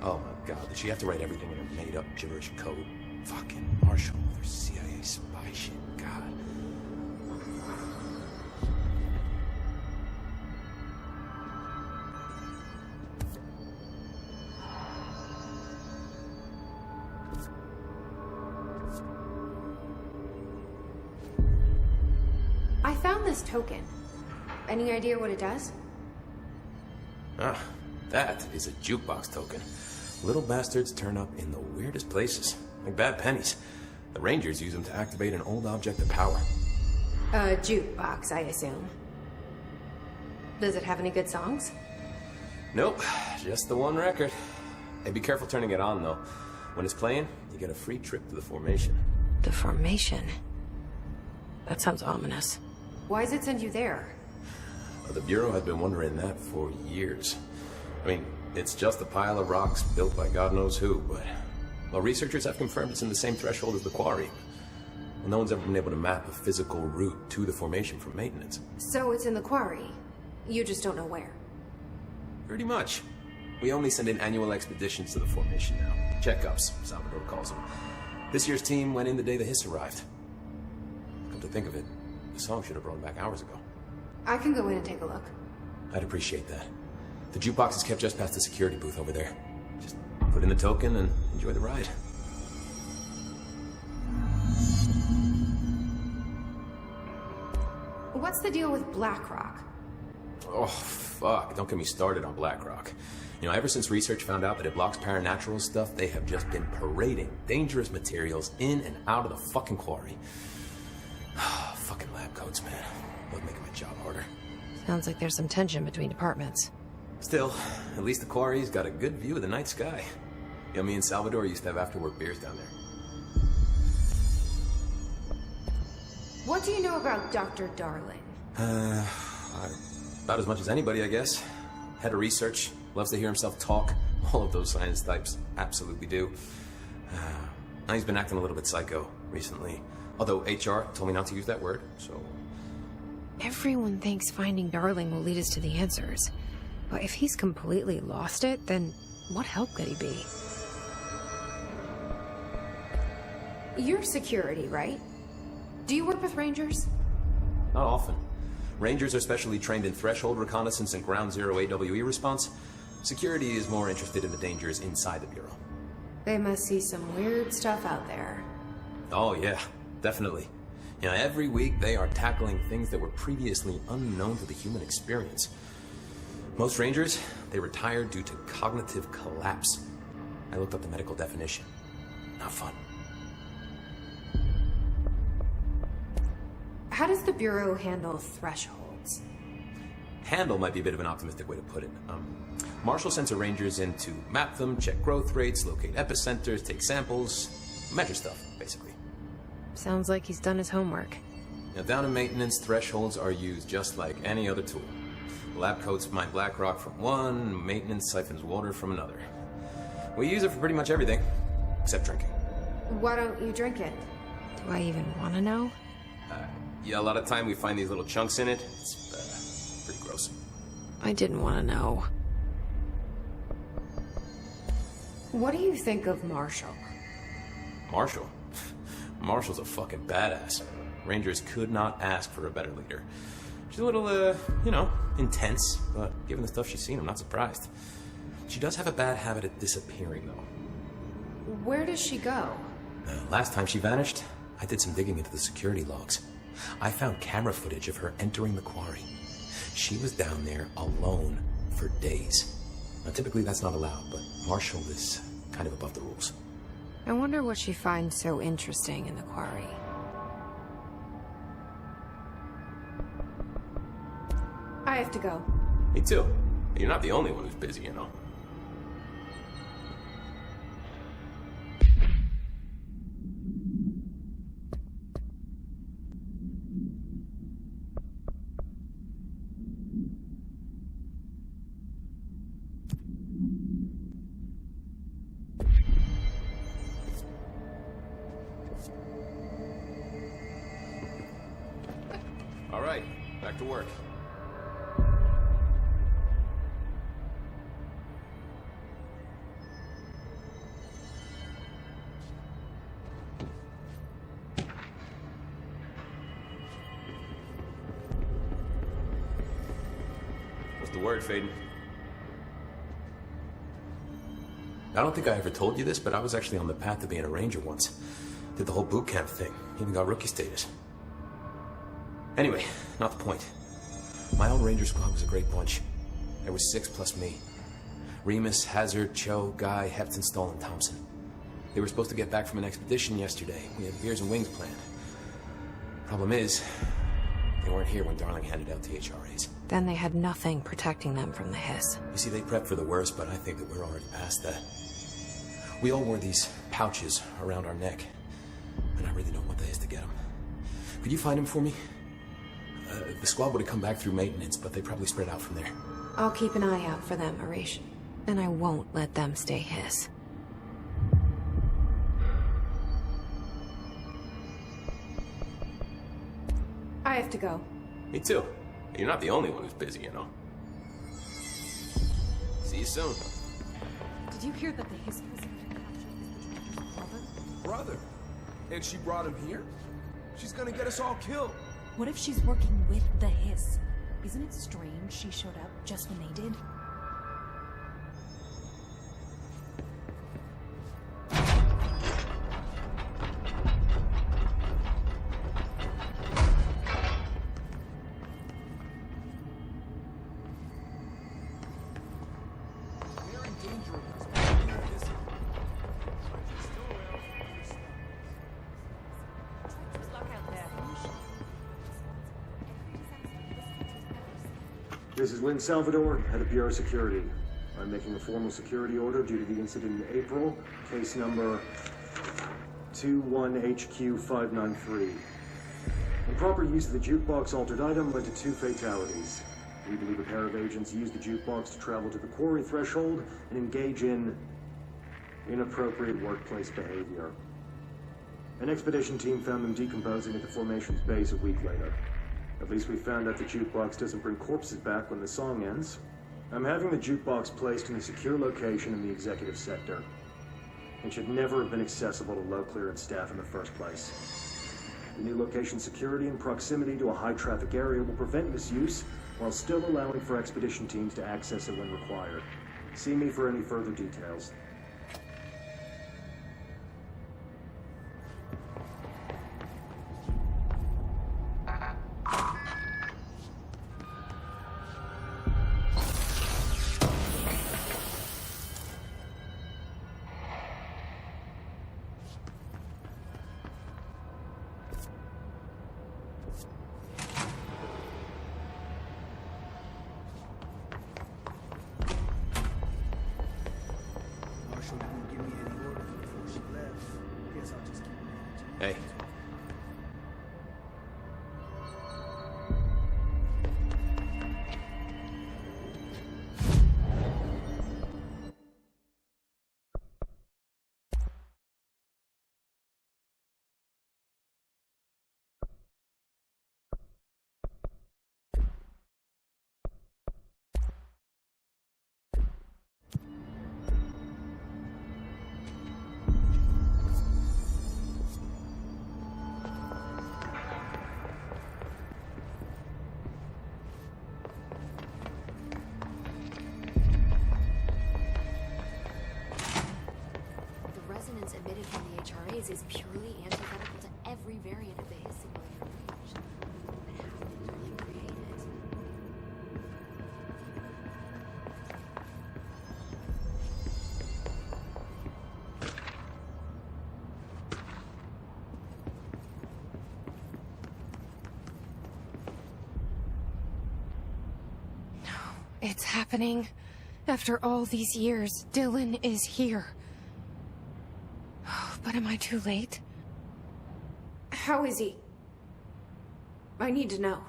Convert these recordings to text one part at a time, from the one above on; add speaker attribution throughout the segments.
Speaker 1: Oh my god, did she have to write everything in her made-up gibberish code? Fucking Marshall with her CIA spy shit, god.
Speaker 2: I found this token. Any idea what it does?
Speaker 1: Ah, that is a jukebox token. Little bastards turn up in the weirdest places, like bad pennies. The Rangers use them to activate an old object of power.
Speaker 2: A jukebox, I assume. Does it have any good songs?
Speaker 1: Nope, just the one record. Hey, be careful turning it on, though. When it's playing, you get a free trip to the formation.
Speaker 2: The formation? That sounds ominous. Why does it send you there?
Speaker 1: The Bureau had been wondering that for years. I mean, it's just a pile of rocks built by God knows who, but... Well, researchers have confirmed it's in the same threshold as the quarry. Well, no one's ever been able to map a physical route to the formation from maintenance.
Speaker 2: So it's in the quarry. You just don't know where.
Speaker 1: Pretty much. We only send in annual expeditions to the formation now. Checkups, Salvador calls them. This year's team went in the day the hiss arrived. Come to think of it, the song should have brought back hours ago.
Speaker 2: I can go in and take a look.
Speaker 1: I'd appreciate that. The jukebox is kept just past the security booth over there. Just put in the token and enjoy the ride.
Speaker 2: What's the deal with BlackRock?
Speaker 1: Oh, fuck. Don't get me started on BlackRock. You know, ever since research found out that it blocks paranatural stuff, they have just been parading dangerous materials in and out of the fucking quarry. Fucking lab coats, man. Love making my job harder.
Speaker 2: Sounds like there's some tension between departments.
Speaker 1: Still, at least the quarry's got a good view of the night sky. You know, me and Salvador used to have after-work beers down there.
Speaker 2: What do you know about Dr. Darling?
Speaker 1: About as much as anybody, I guess. Head of research, loves to hear himself talk. All of those science types absolutely do. Now he's been acting a little bit psycho recently. Although HR told me not to use that word, so...
Speaker 2: Everyone thinks finding Darling will lead us to the answers. But if he's completely lost it, then what help could he be? You're security, right? Do you work with Rangers?
Speaker 1: Not often. Rangers are specially trained in threshold reconnaissance and ground zero AWE response. Security is more interested in the dangers inside the Bureau.
Speaker 2: They must see some weird stuff out there.
Speaker 1: Oh yeah, definitely. You know, every week they are tackling things that were previously unknown to the human experience. Most Rangers, they retired due to cognitive collapse. I looked up the medical definition. Not fun.
Speaker 2: How does the Bureau handle thresholds?
Speaker 1: Handle might be a bit of an optimistic way to put it. Marshall sends her Rangers in to map them, check growth rates, locate epicenters, take samples, measure stuff, basically.
Speaker 2: Sounds like he's done his homework.
Speaker 1: Now, down in maintenance, thresholds are used just like any other tool. Lab coats mine black rock from one, maintenance siphons water from another. We use it for pretty much everything, except drinking.
Speaker 2: Why don't you drink it? Do I even want to know?
Speaker 1: Yeah, a lot of time we find these little chunks in it. It's pretty gross.
Speaker 2: I didn't want to know. What do you think of Marshall?
Speaker 1: Marshall? Marshall's a fucking badass. Rangers could not ask for a better leader. She's a little, you know, intense, but given the stuff she's seen, I'm not surprised. She does have a bad habit of disappearing, though.
Speaker 2: Where does she go?
Speaker 1: Last time she vanished, I did some digging into the security logs. I found camera footage of her entering the quarry. She was down there alone for days. Now, typically that's not allowed, but Marshall is kind of above the rules.
Speaker 2: I wonder what she finds so interesting in the quarry. I have to go.
Speaker 1: Me too. You're not the only one who's busy, you know. All right, back to work. What's the word, Faden? I don't think I ever told you this, but I was actually on the path to being a ranger once. Did the whole boot camp thing. Even got rookie status. Anyway, not the point. My old ranger squad was a great bunch. There was 6 plus me. Remus, Hazard, Cho, Guy, Hepton, Stoll, and Thompson. They were supposed to get back from an expedition yesterday. We had beers and wings planned. Problem is, they weren't here when Darling handed out the HRAs.
Speaker 2: Then they had nothing protecting them from the hiss.
Speaker 1: You see, they prepped for the worst, but I think that we're already past that. We all wore these pouches around our neck, and I really don't want the hiss to get them. Could you find them for me? The squad would have come back through maintenance, but they probably spread out from there.
Speaker 2: I'll keep an eye out for them, Arish. And I won't let them stay hiss. I have to go.
Speaker 1: Me too. You're not the only one who's busy, you know. See you soon.
Speaker 3: Did you hear that the hiss president captured his brother?
Speaker 4: Brother? And she brought him here? She's gonna get us all killed.
Speaker 3: What if she's working with the hiss? Isn't it strange she showed up just when they did?
Speaker 5: This is Lynn Salvador, head of Bureau Security. I'm making a formal security order due to the incident in April, case number 21HQ593. Improper use of the jukebox altered item led to 2 fatalities. We believe a pair of agents used the jukebox to travel to the quarry threshold and engage in inappropriate workplace behavior. An expedition team found them decomposing at the formation's base a week later. At least we found out the jukebox doesn't bring corpses back when the song ends. I'm having the jukebox placed in a secure location in the executive sector. It should never have been accessible to low clearance staff in the first place. The new location security and proximity to a high traffic area will prevent misuse while still allowing for expedition teams to access it when required. See me for any further details.
Speaker 1: Hey.
Speaker 6: Emitted from the HRAs is purely antithetical to every variant of the hiss signal in your information. But how did Darling create it?
Speaker 2: It's happening. After all these years, Dylan is here. But am I too late? How is he? I need to know.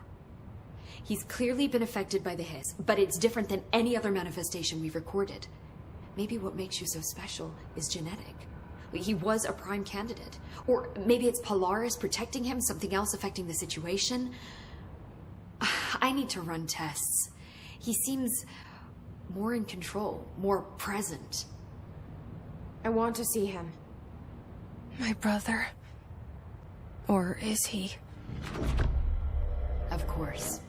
Speaker 6: He's clearly been affected by the hiss, but it's different than any other manifestation we've recorded. Maybe what makes you so special is genetic. He was a prime candidate. Or maybe it's Polaris protecting him, something else affecting the situation. I need to run tests. He seems more in control, more present.
Speaker 2: I want to see him. My brother. Or is he?
Speaker 6: Of course.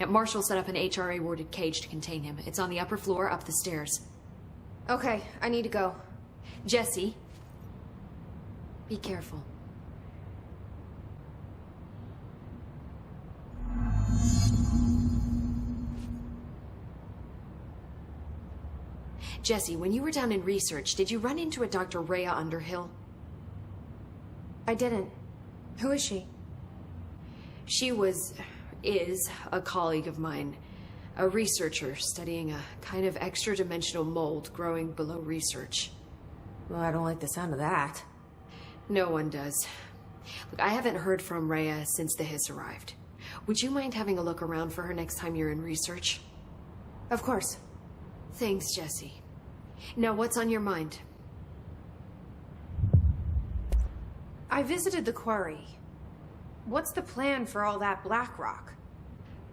Speaker 6: And Marshall set up an HRA-warded cage to contain him. It's on the upper floor, up the stairs.
Speaker 2: Okay, I need to go.
Speaker 6: Jesse, be careful. Jesse, when you were down in research, did you run into a Dr. Rhea Underhill?
Speaker 2: I didn't. Who is she?
Speaker 6: She is a colleague of mine, a researcher studying a kind of extra-dimensional mold growing below research.
Speaker 2: Well, I don't like the sound of that.
Speaker 6: No one does. Look, I haven't heard from Rhea since the Hiss arrived. Would you mind having a look around for her next time you're in research?
Speaker 2: Of course.
Speaker 6: Thanks, Jesse. Now, what's on your mind?
Speaker 2: I visited the quarry. What's the plan for all that black rock?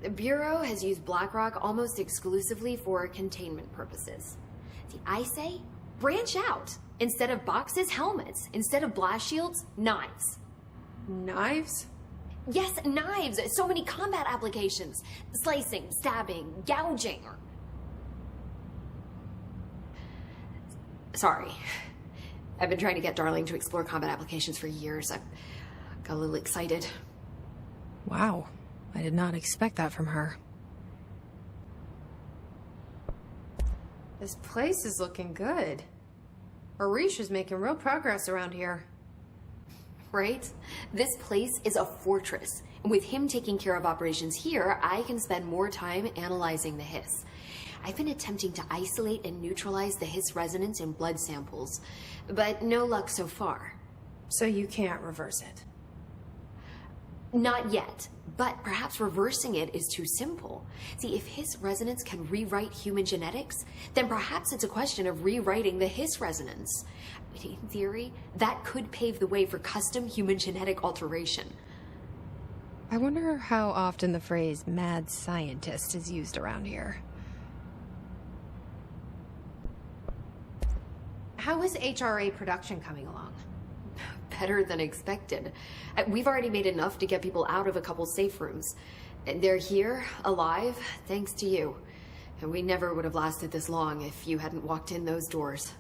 Speaker 6: The Bureau has used black rock almost exclusively for containment purposes. See, I say, branch out. Instead of boxes, helmets. Instead of blast shields, knives.
Speaker 2: Knives?
Speaker 6: Yes, knives! So many combat applications. Slicing, stabbing, gouging. Sorry. I've been trying to get Darling to explore combat applications for years. I got a little excited.
Speaker 2: Wow. I did not expect that from her. This place is looking good. Arish is making real progress around here.
Speaker 6: Right? This place is a fortress. And with him taking care of operations here, I can spend more time analyzing the Hiss. I've been attempting to isolate and neutralize the Hiss resonance in blood samples, but no luck so far.
Speaker 2: So you can't reverse it?
Speaker 6: Not yet, but perhaps reversing it is too simple. See, if Hiss resonance can rewrite human genetics, then perhaps it's a question of rewriting the Hiss resonance. In theory, that could pave the way for custom human genetic alteration.
Speaker 2: I wonder how often the phrase mad scientist is used around here. How is HRA production coming along?
Speaker 6: Better than expected. We've already made enough to get people out of a couple safe rooms. They're here, alive, thanks to you. And we never would have lasted this long if you hadn't walked in those doors.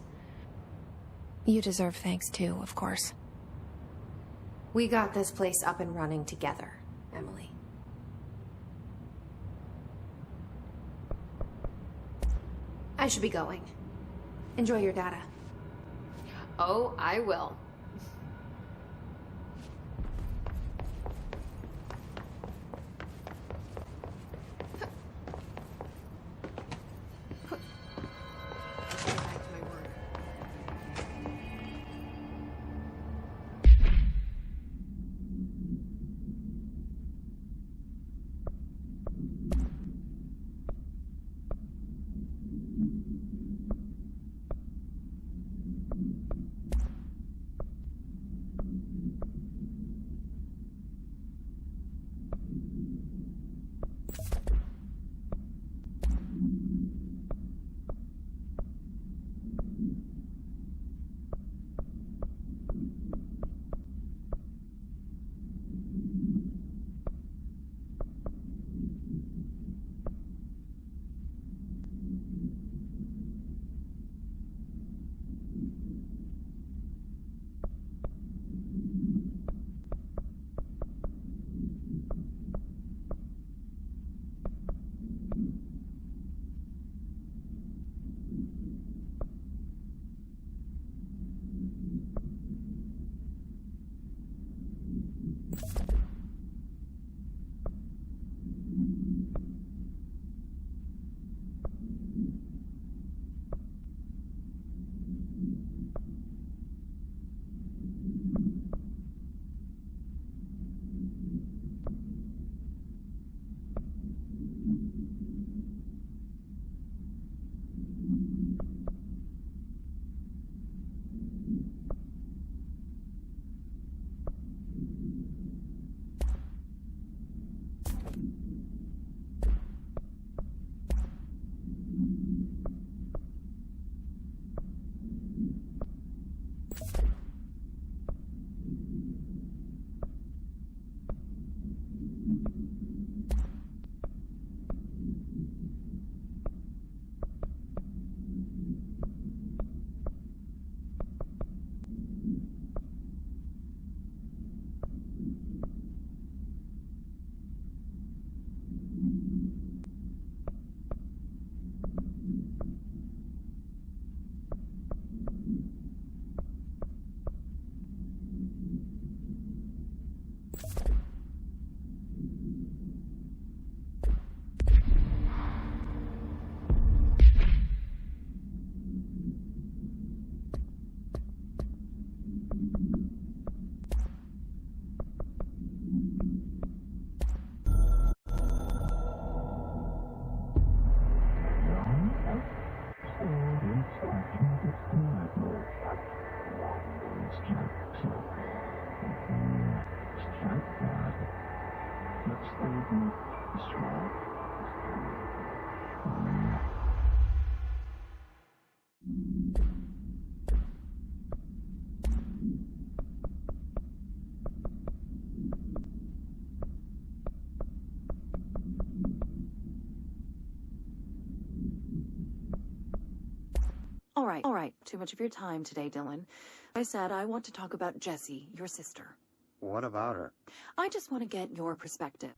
Speaker 2: You deserve thanks too, of course. We got this place up and running together, Emily. I should be going. Enjoy your data.
Speaker 6: Oh, I will.
Speaker 7: All right. Too much of your time today, Dylan. I said I want to talk about Jessie, your sister.
Speaker 8: What about her?
Speaker 7: I just want to get your perspective.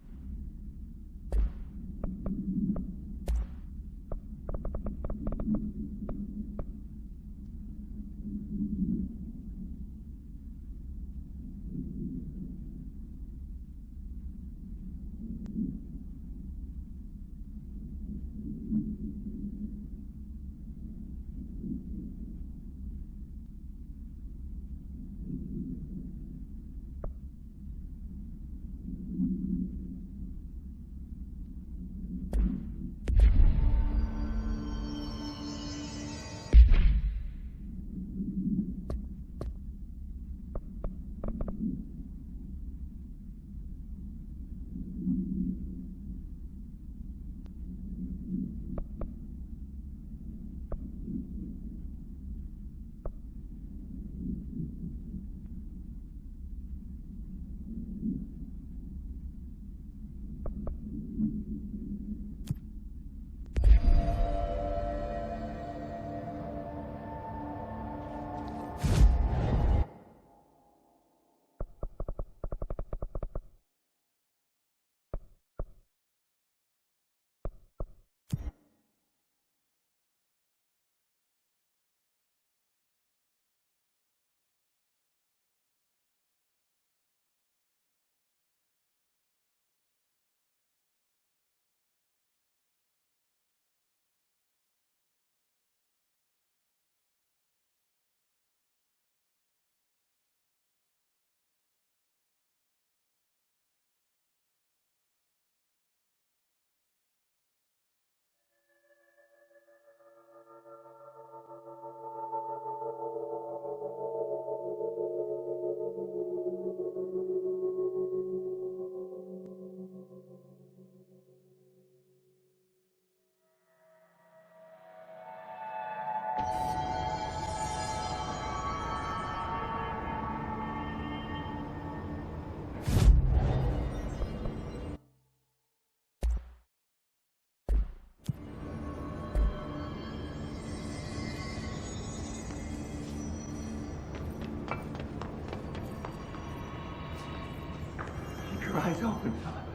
Speaker 8: Keep your eyes open, Philip.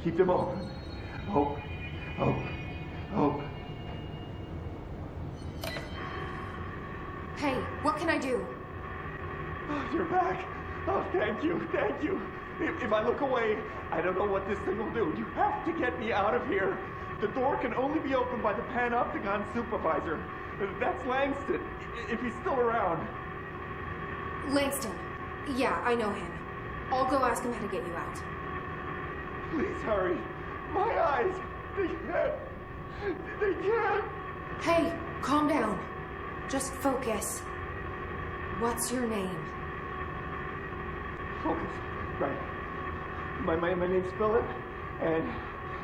Speaker 8: Keep them open. Hope.
Speaker 2: Hey, what can I do?
Speaker 8: Oh, you're back. Oh, thank you. If I look away, I don't know what this thing will do. You have to get me out of here. The door can only be opened by the Panopticon supervisor. That's Langston, if he's still around.
Speaker 2: Langston. Yeah, I know him. I'll go ask him how to get you out.
Speaker 8: Please hurry. My eyes. They can't.
Speaker 2: Hey, calm down. Just focus. What's your name?
Speaker 8: Focus. Right. My name's Philip, and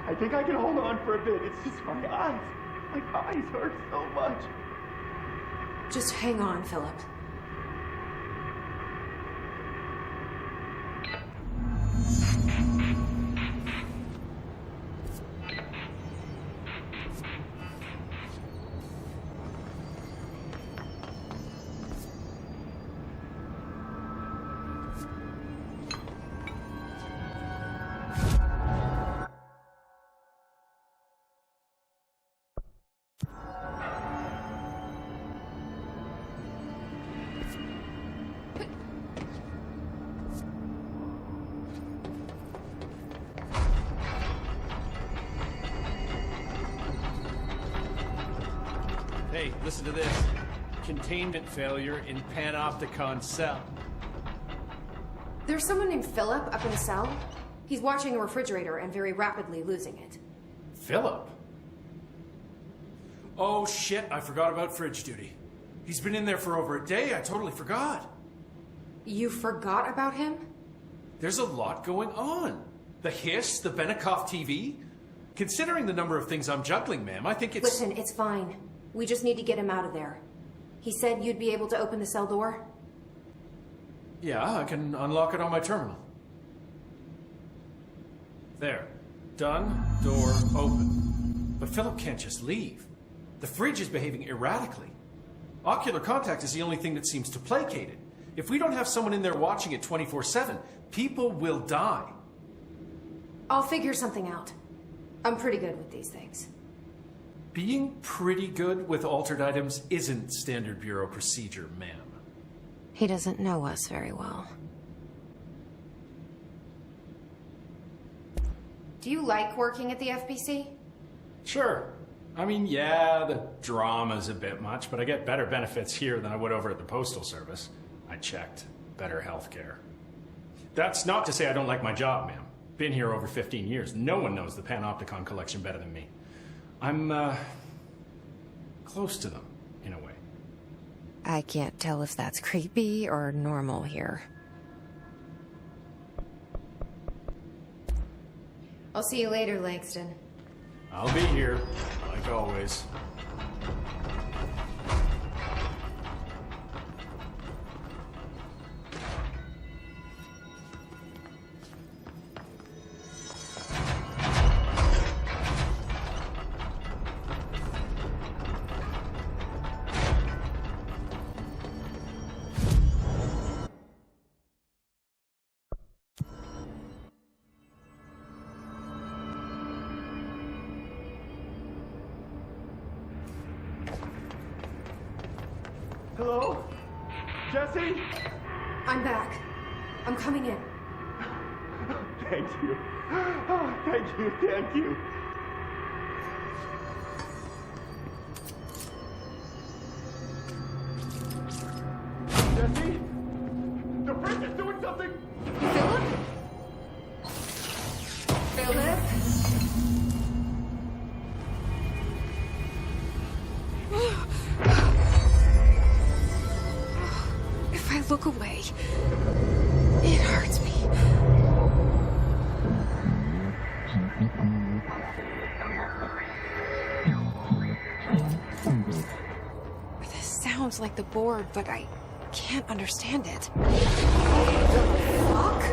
Speaker 8: I think I can hold on for a bit. It's just my eyes. My eyes hurt so much.
Speaker 2: Just hang on, Philip.
Speaker 9: Hey, listen to this. Containment failure in Panopticon cell.
Speaker 2: There's someone named Philip up in the cell. He's watching a refrigerator and very rapidly losing it.
Speaker 9: Philip? Oh shit, I forgot about fridge duty. He's been in there for over a day, I totally forgot.
Speaker 2: You forgot about him?
Speaker 9: There's a lot going on. The hiss, the Benikoff TV. Considering the number of things I'm juggling, ma'am, I think it's...
Speaker 2: Listen, it's fine. We just need to get him out of there. He said you'd be able to open the cell door?
Speaker 9: Yeah, I can unlock it on my terminal. There. Done. Door open. But Philip can't just leave. The fridge is behaving erratically. Ocular contact is the only thing that seems to placate it. If we don't have someone in there watching it 24/7, people will die.
Speaker 2: I'll figure something out. I'm pretty good with these things.
Speaker 9: Being pretty good with altered items isn't standard bureau procedure, ma'am.
Speaker 2: He doesn't know us very well. Do you like working at the FBC?
Speaker 10: Sure. I mean, yeah, the drama's a bit much, but I get better benefits here than I would over at the Postal Service. I checked. Better healthcare. That's not to say I don't like my job, ma'am. Been here over 15 years. No one knows the Panopticon collection better than me. I'm, close to them, in a way.
Speaker 2: I can't tell if that's creepy or normal here. I'll see you later, Langston.
Speaker 10: I'll be here, like always.
Speaker 8: Hello? Jesse?
Speaker 2: I'm back. I'm coming in.
Speaker 8: Thank you. Oh, thank you, thank you. Jesse? The fridge is doing something!
Speaker 2: Philip? Philip? If I look away, it hurts me. This sounds like the board, but I can't understand it. Fuck?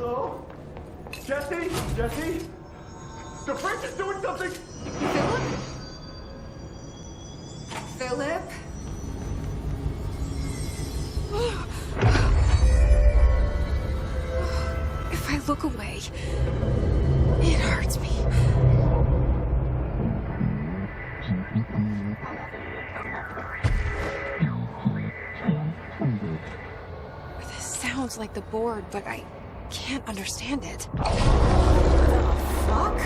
Speaker 8: Hello? Jesse? Jesse? The fridge is doing something!
Speaker 2: Philip? If I look away, it hurts me. This sounds like the board, but I can't understand it. Fuck?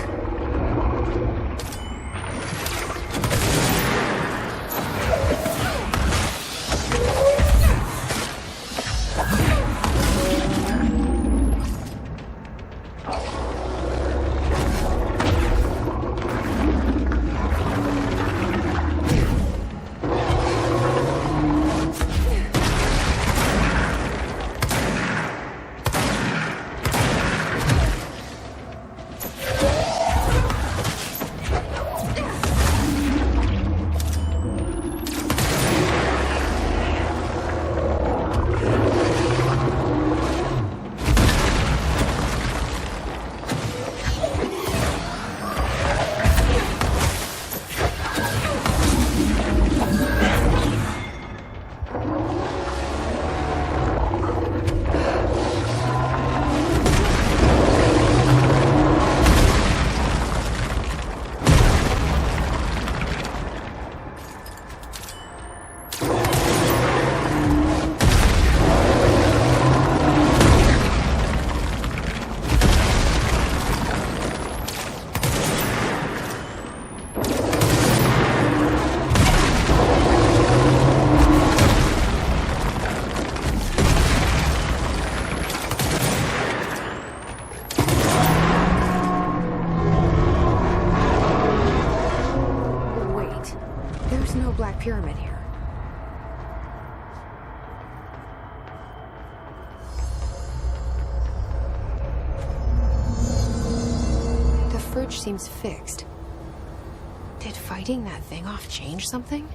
Speaker 2: Pyramid here. The fridge seems fixed. Did fighting that thing off change something?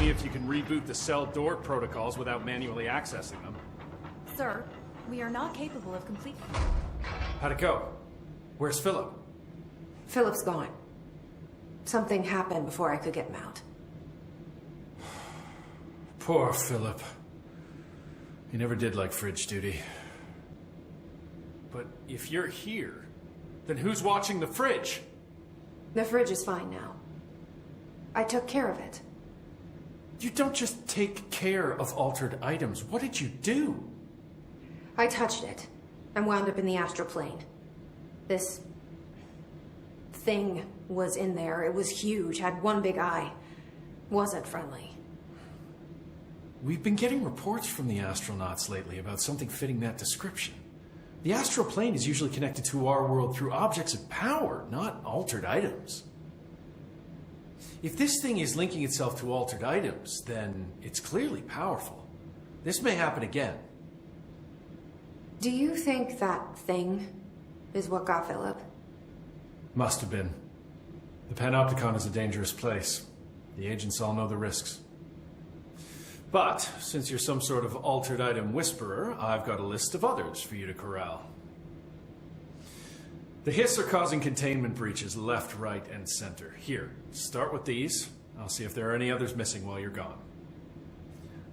Speaker 10: If you can reboot the cell door protocols without manually accessing them.
Speaker 3: Sir, we are not capable of complete...
Speaker 10: How'd it go? Where's Philip?
Speaker 2: Philip's gone. Something happened before I could get him out.
Speaker 10: Poor Philip. He never did like fridge duty. But if you're here, then who's watching the fridge?
Speaker 2: The fridge is fine now. I took care of it.
Speaker 10: You don't just take care of altered items. What did you do?
Speaker 2: I touched it and wound up in the astral plane. This thing was in there. It was huge, had one big eye. Wasn't friendly.
Speaker 10: We've been getting reports from the astronauts lately about something fitting that description. The astral plane is usually connected to our world through objects of power, not altered items. If this thing is linking itself to altered items, then it's clearly powerful. This may happen again.
Speaker 2: Do you think that thing is what got Philip?
Speaker 10: Must have been. The Panopticon is a dangerous place. The agents all know the risks. But, since you're some sort of altered item whisperer, I've got a list of others for you to corral. The Hiss are causing containment breaches left, right, and center. Here, start with these. I'll see if there are any others missing while you're gone.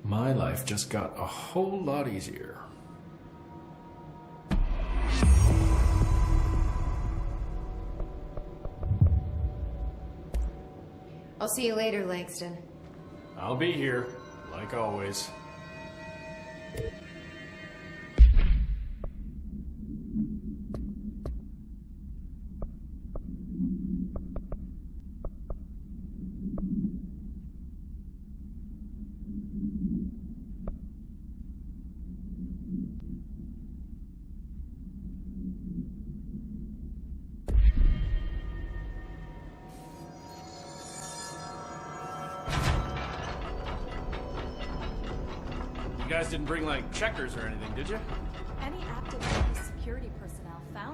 Speaker 10: My life just got a whole lot easier.
Speaker 2: I'll see you later, Langston.
Speaker 10: I'll be here, like always.
Speaker 9: You guys didn't bring, like, checkers or anything, did you?
Speaker 3: Any active security personnel found